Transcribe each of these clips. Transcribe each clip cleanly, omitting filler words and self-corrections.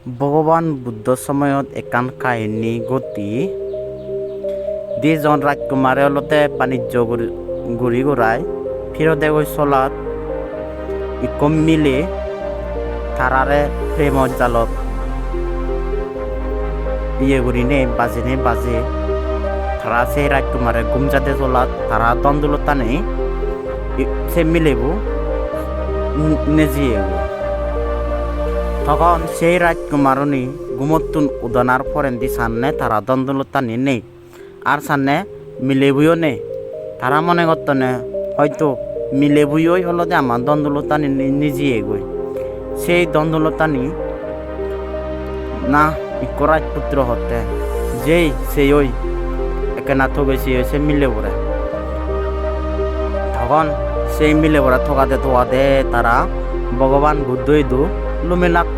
ভগৱান বুদ্ধ সময়ত একান কাহিনী ঘটি দুজন ৰাজকুমাৰে অলতে বাণিজ্য ঘূৰি ঘূৰাই ফিৰতে গৈ চলাত ইকম মিলে তাৰাৰে প্ৰেমৰ জালত ঘূৰিনে বাজে তারা সেই রাজকুমারে গুমজাতে চলাত তারা দ্বন্দ্বলতানে সে মিলেব নেজিয়ে তখন সেই রাজকুমারনি গুমতুন উদানার ফরেন্দি সামনে তারা দ্বন্দ্বলতানি নেই আর সামনে মিলেবইও নেই তারা মনে করতো না হয়তো মিলেবইই হলো যে আমার দ্বন্দ্বলতানি নিজিয়ে গই সেই দ্বন্দ্বলতানি না ইকো রাজপুত্র হতে যেই সেই ওই একেনা ঠকেছি সে মিলে পড়ে তখন সেই মিলে পড়া ঠকাতে তারা ভগবান বুদ্ধই লুমে লাগ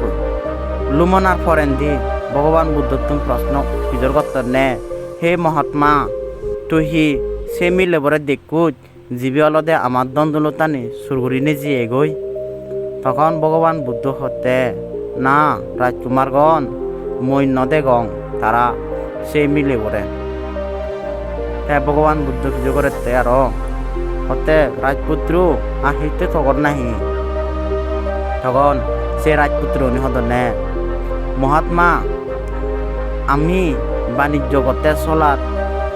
লুমনার ফরেন্দি ভগবান বুদ্ধ তুমি প্রশ্ন কিজোর করতে নে হে মহাত্মা তুই সে মিলে পড়ে দেখুত জীবী অলদে আমার দ্বন্দ্বলতানি সুরগুড়ি নিজে এগোই তখন ভগবান বুদ্ধ হতে না রাজকুমারগণ মই নদে গং তারা সেই মিলে পড়ে ভগবান বুদ্ধ কিছু করে আর হতে রাজপুত্র আহিতে থকর নাহি তখন সে রাজপুত্র নিহত নে মহাত্মা আমি বাণিজ্য করতে চলাত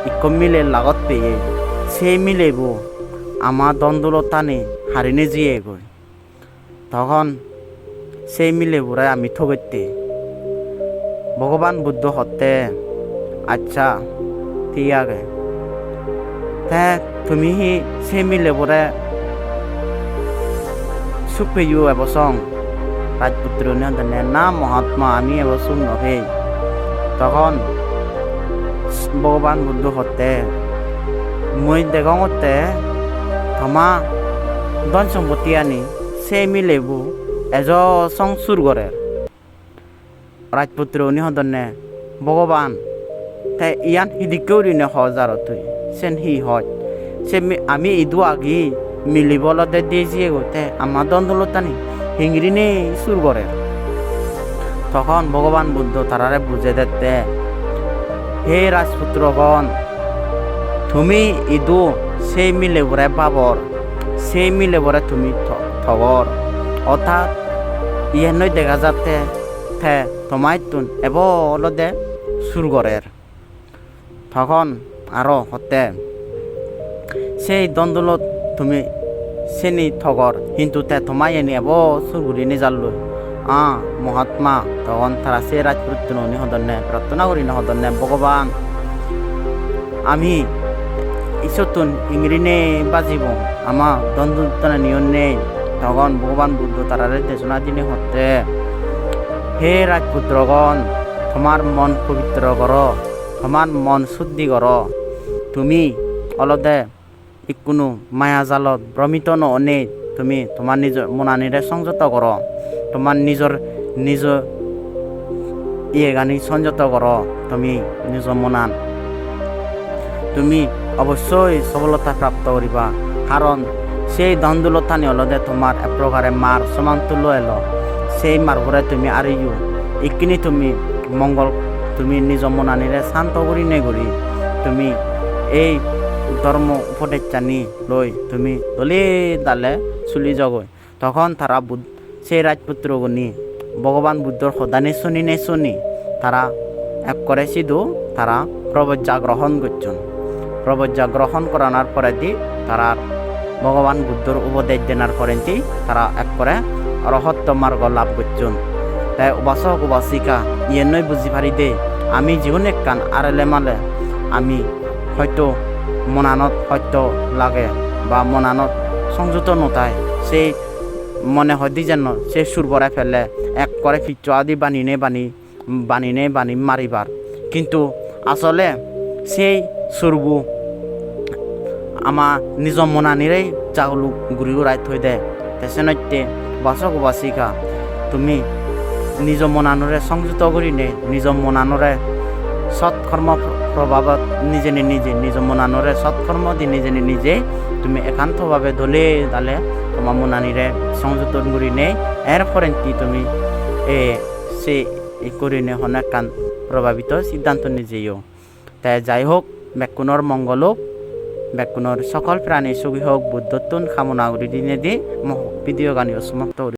ইক মিলে লাগত পেয়ে সেই মিলেব আমার দ্বন্দ্বলতানে হারিনে জিয়ে গই তখন সেই মিলে বুড়াই আমি ঠগতে ভগবান বুদ্ধ হতে আচ্ছা ঠিক আছে তুমি সে মিলে পরে সুখ পেয়ে এবসং রাজপুত্র না মহাত্মা আমি এবসং নহে তখন ভগবান বুদ্ধ হতে মই দেগতে থমা ধন সম্পত্তি আনি সে মিলেব এজ সং সুর করে রাজপুত্র নিহতনে ভগবান তাই ইয়ান হিদিকেও রিনে হজার তুই সেন হি হয় সে আমি ইদু আগি মিলিবলতে দিয়ে গোতে আমার দ্বন্দ্বলতানি হিংরিনে সুর করে তখন ভগবান বুদ্ধ তারারে বুঝে দিতে হে রাজপুত্রগণ তুমি ইদু সেই মিলে বরে বাবর সেই মিলে বরে তুমি থগর অর্থাৎ ইয়েনই দেখা যাতে থে তোমায় তুন এবলদে সুর করে তখন আরো হতে সেই দ্বন্দ্বলত তুমি সেনি থগর কিন্তু তে তোমায় এনে এব সুরগুড়ি নিজাল্লো মহাত্মা তখন তারা সে রাজপুত্র নিহদনে প্রার্থনা করি নহদনে ভগবান আমি ঈশ্বরতুন ইংরিনে বাজিব আমার দ্বন্দ্বতনে নিয়ন নেই তখন ভগবান বুদ্ধ তারারে দেশনা দিনে হতে হে রাজপুত্রগণ তোমার মন পবিত্র কর তোমার মন শুদ্ধি কর তুমি অলদে কোনো মায়া জালত ভ্রমিত ননে তুমি তোমার নিজের মনানিরে সংযত কর তোমার নিজ গানি সংযত কর তুমি নিজ মনান তুমি অবশ্যই সফলতা প্রাপ্ত করিবা কারণ সেই দ্বন্দ্বলতানি অলদে তোমার এক প্রকারে মার সমান তুল্য এলো সেই মারভরে তুমি আরিও ইকিনি তুমি মঙ্গল তুমি নিজ মনানিরে শান্ত করি নে করি তুমি এই ধর্ম উপদেশ জানি লই তুমি দলে দালে চলি যাগৈ তখন তারা সেই রাজপুত্রগুনি ভগবান বুদ্ধর সদানি শুনি তারা এক করে সিধু তারা প্রবজ্জা গ্রহণ করছেন প্রবজ্জা গ্রহণ করানোর পরে দি তারা ভগবান বুদ্ধর উপদেশ দেনার পরেন তারা এক করে রহত্য মার্গ লাভ করছেন তাই উপাসক উপাসিকা ইয়েনই বুঝি পারি দে আমি জীবনে কান আরেলে মালে আমি হয়তো মনানত সত্য লাগে বা মনানত সংযত নতায় সেই মনে হয় যেন সে সুর বরাই ফেলে এক করে ফিচ আদি বানি মারিবার কিন্তু আসলে সেই সুরবু আমার নিজ মনানিরেই চাগুলো ঘুরি ঘুরাই থৈ দে তেসেনত্যে বাসক বাসিকা তুমি নিজ মনানরে সংযত করি নে নিজ মনানরে সৎকর্ম প্রভাবত নিজে নিজ মনানরে সৎকর্ম দি নিজে তুমি একান্তভাবে দলে দালে তোমার মনানিরে সংযত করি নে এর ফরেন্তি তুমি সে এই করিনে হনে কান প্রভাবিত সিদ্ধান্ত নিজেও তাই যাই হোক বেকুণর মঙ্গল হোক বেকুণর সকল প্রাণী সুখী হোক বুদ্ধত্বন কামনা করি দিনে দি ভিডিও গানিও সমাপ্ত